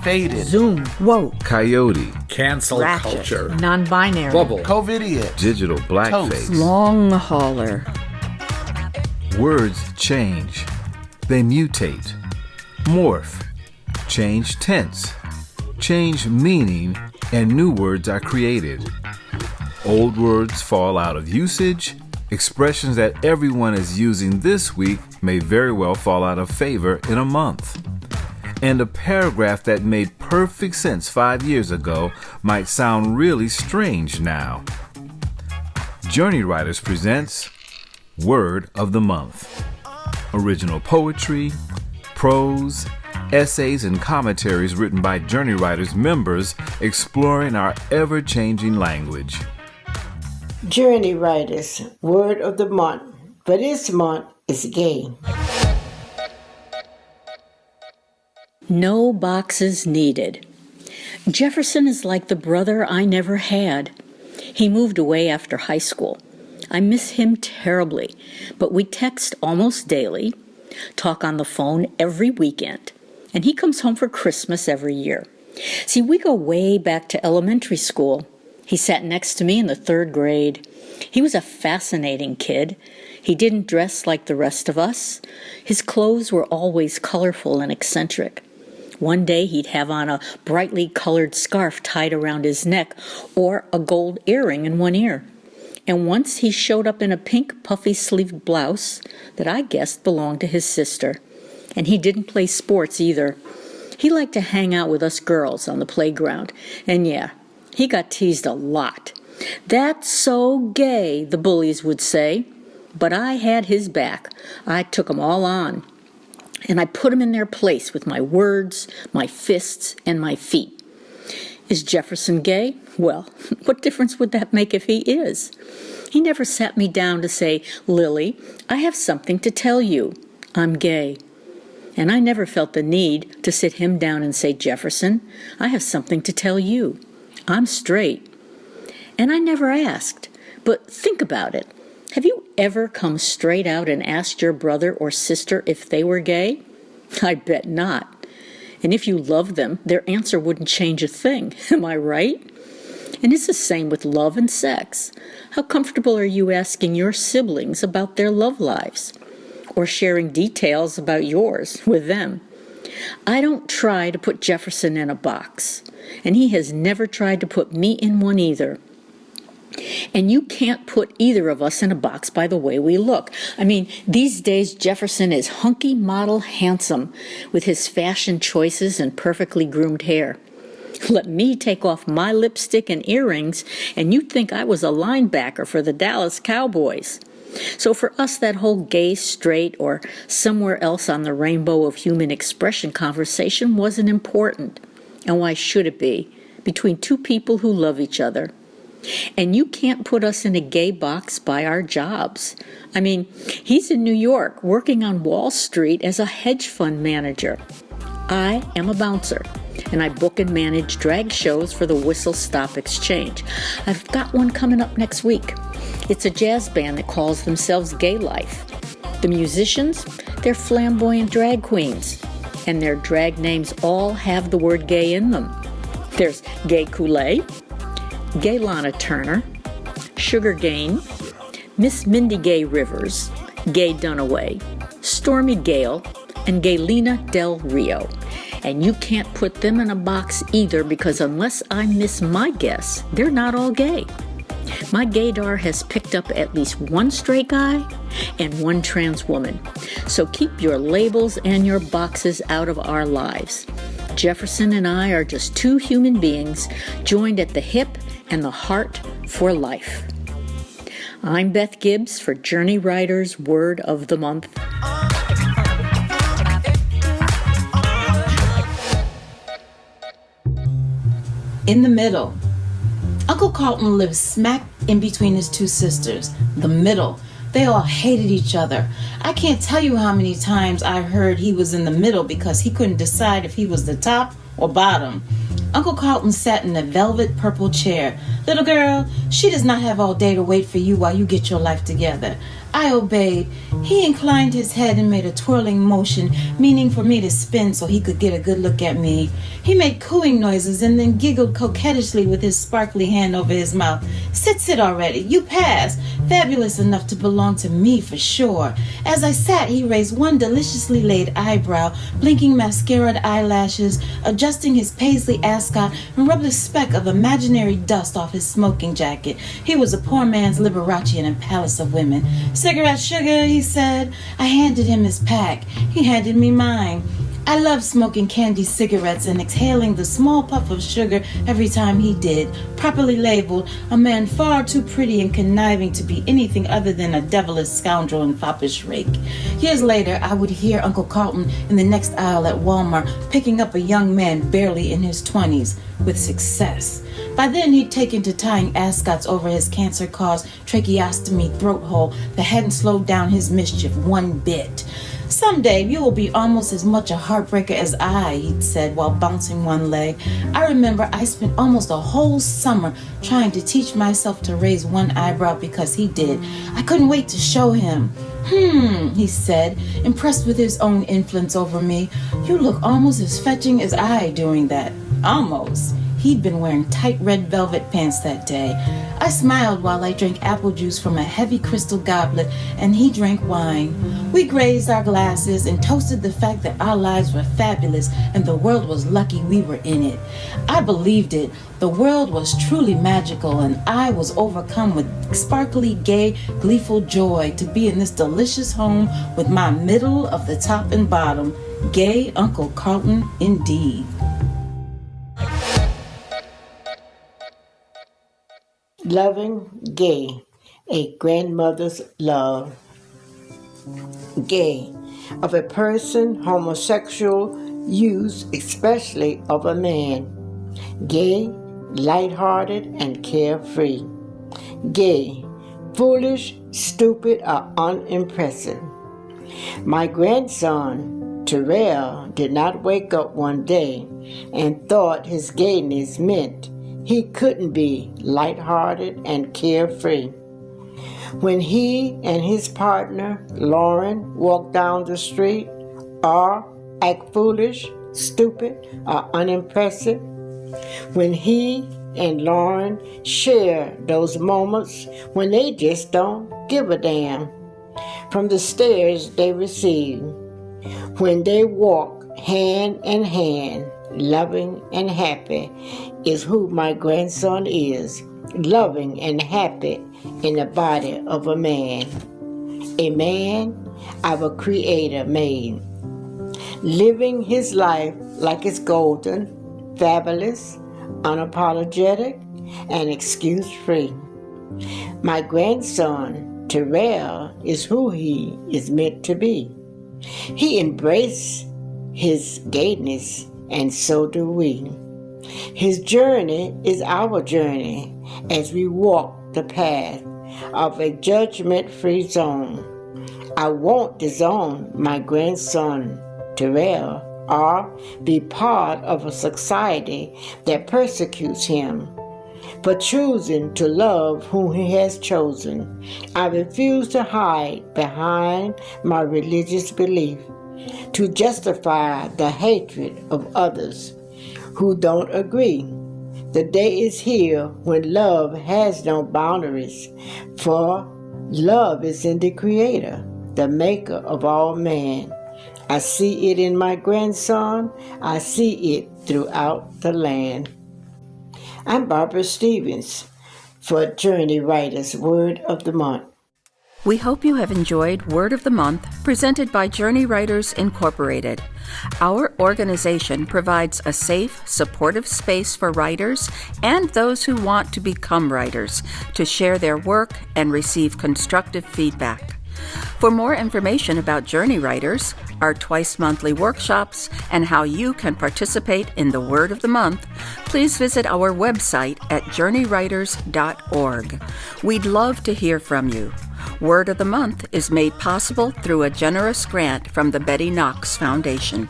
Faded. Zoom. Woke. Coyote. Cancel Ratchet. culture. Non-binary. Bubble. COVIDiot. Digital blackface. Long hauler. Words change. They mutate. Morph. Change tense. Change meaning, and new words are created. Old words fall out of usage. Expressions that everyone is using this week may very well fall out of favor in a month. And a paragraph that made perfect sense 5 years ago might sound really strange now. Journey Writers presents Word of the Month. Original poetry, prose, essays, and commentaries written by Journey Writers members exploring our ever-changing language. Journey Writers, Word of the Month. For this month is gay. No boxes needed. Jefferson is like the brother I never had. He moved away after high school. I miss him terribly, but we text almost daily, talk on the phone every weekend, and he comes home for Christmas every year. See, we go way back to elementary school. He sat next to me in the 3rd grade. He was a fascinating kid. He didn't dress like the rest of us. His clothes were always colorful and eccentric. One day he'd have on a brightly colored scarf tied around his neck or a gold earring in one ear. And once he showed up in a pink puffy-sleeved blouse that I guessed belonged to his sister. And he didn't play sports either. He liked to hang out with us girls on the playground. And yeah, he got teased a lot. "That's so gay," the bullies would say. But I had his back. I took 'em all on. And I put 'em in their place with my words, my fists, and my feet. Is Jefferson gay? Well, what difference would that make if he is? He never sat me down to say, "Lily, I have something to tell you. I'm gay." And I never felt the need to sit him down and say, "Jefferson, I have something to tell you. I'm straight." And I never asked. But think about it. Have you ever come straight out and asked your brother or sister if they were gay? I bet not. And if you loved them, their answer wouldn't change a thing. Am I right? And it's the same with love and sex. How comfortable are you asking your siblings about their love lives? Or sharing details about yours with them? I don't try to put Jefferson in a box. And he has never tried to put me in one either. And you can't put either of us in a box by the way we look. I mean, these days Jefferson is hunky model handsome with his fashion choices and perfectly groomed hair. Let me take off my lipstick and earrings and you'd think I was a linebacker for the Dallas Cowboys. So for us, that whole gay, straight, or somewhere else on the rainbow of human expression conversation wasn't important. And why should it be? Between two people who love each other. And you can't put us in a gay box by our jobs. I mean, he's in New York working on Wall Street as a hedge fund manager. I am a bouncer, and I book and manage drag shows for the Whistle Stop Exchange. I've got one coming up next week. It's a jazz band that calls themselves Gay Life. The musicians, they're flamboyant drag queens, and their drag names all have the word gay in them. There's Gay Kool-Aid, Gay Lana Turner, Sugar Gain, Miss Mindy Gay Rivers, Gay Dunaway, Stormy Gale, and Gaylina Del Rio. And you can't put them in a box either because unless I miss my guess, they're not all gay. My gaydar has picked up at least one straight guy and one trans woman. So keep your labels and your boxes out of our lives. Jefferson and I are just two human beings joined at the hip and the heart for life. I'm Beth Gibbs for Journey Writers Word of the Month. In the middle. Uncle Carlton lived smack in between his two sisters. The middle. They all hated each other. I can't tell you how many times I heard he was in the middle because he couldn't decide if he was the top or bottom. Uncle Carlton sat in a velvet purple chair. "Little girl, she does not have all day to wait for you while you get your life together. I obeyed. He inclined his head and made a twirling motion, meaning for me to spin so he could get a good look at me. He made cooing noises and then giggled coquettishly with his sparkly hand over his mouth. Sit already. You pass. Fabulous enough to belong to me for sure. As I sat, he raised one deliciously laid eyebrow, blinking mascaraed eyelashes, adjusting his paisley ascot, and rubbed a speck of imaginary dust off his smoking jacket. He was a poor man's Liberace in a palace of women. Cigarette sugar, he said. I handed him his pack. He handed me mine. I loved smoking candy cigarettes and exhaling the small puff of sugar every time he did. Properly labeled, a man far too pretty and conniving to be anything other than a devilish scoundrel and foppish rake. Years later, I would hear Uncle Carlton in the next aisle at Walmart picking up a young man barely in his 20s, with success. By then, he'd taken to tying ascots over his cancer-caused tracheostomy throat hole that hadn't slowed down his mischief one bit. Someday you will be almost as much a heartbreaker as I, he'd said while bouncing one leg. I remember I spent almost a whole summer trying to teach myself to raise one eyebrow because he did. I couldn't wait to show him. He said, impressed with his own influence over me. You look almost as fetching as I doing that. Almost. He'd been wearing tight red velvet pants that day. I smiled while I drank apple juice from a heavy crystal goblet, and he drank wine. We grazed our glasses and toasted the fact that our lives were fabulous and the world was lucky we were in it. I believed it. The world was truly magical, and I was overcome with sparkly, gay, gleeful joy to be in this delicious home with my middle of the top and bottom. Gay Uncle Carlton indeed. Loving Gay, a grandmother's love. Gay, of a person, homosexual use, especially of a man. Gay, lighthearted and carefree. Gay, foolish, stupid, or unimpressive. My grandson, Terrell, did not wake up one day and thought his gayness meant he couldn't be lighthearted and carefree. When he and his partner, Lauren, walk down the street or act foolish, stupid, or unimpressive, when he and Lauren share those moments when they just don't give a damn from the stares they receive, when they walk hand in hand, loving and happy, is who my grandson is, loving and happy in the body of a man our Creator made, living his life like it's golden, fabulous, unapologetic, and excuse-free. My grandson, Terrell, is who he is meant to be. He embraced his gayness, and so do we. His journey is our journey as we walk the path of a judgment-free zone. I won't disown my grandson, Terrell, or be part of a society that persecutes him. For choosing to love whom he has chosen, I refuse to hide behind my religious belief to justify the hatred of others who don't agree. The day is here when love has no boundaries, for love is in the Creator, the maker of all man. I see it in my grandson. I see it throughout the land. I'm Barbara Stevens for Journey Writers Word of the Month. We hope you have enjoyed Word of the Month presented by Journey Writers Incorporated. Our organization provides a safe, supportive space for writers and those who want to become writers to share their work and receive constructive feedback. For more information about Journey Writers, our twice-monthly workshops, and how you can participate in the Word of the Month, please visit our website at journeywriters.org. We'd love to hear from you. Word of the Month is made possible through a generous grant from the Betty Knox Foundation.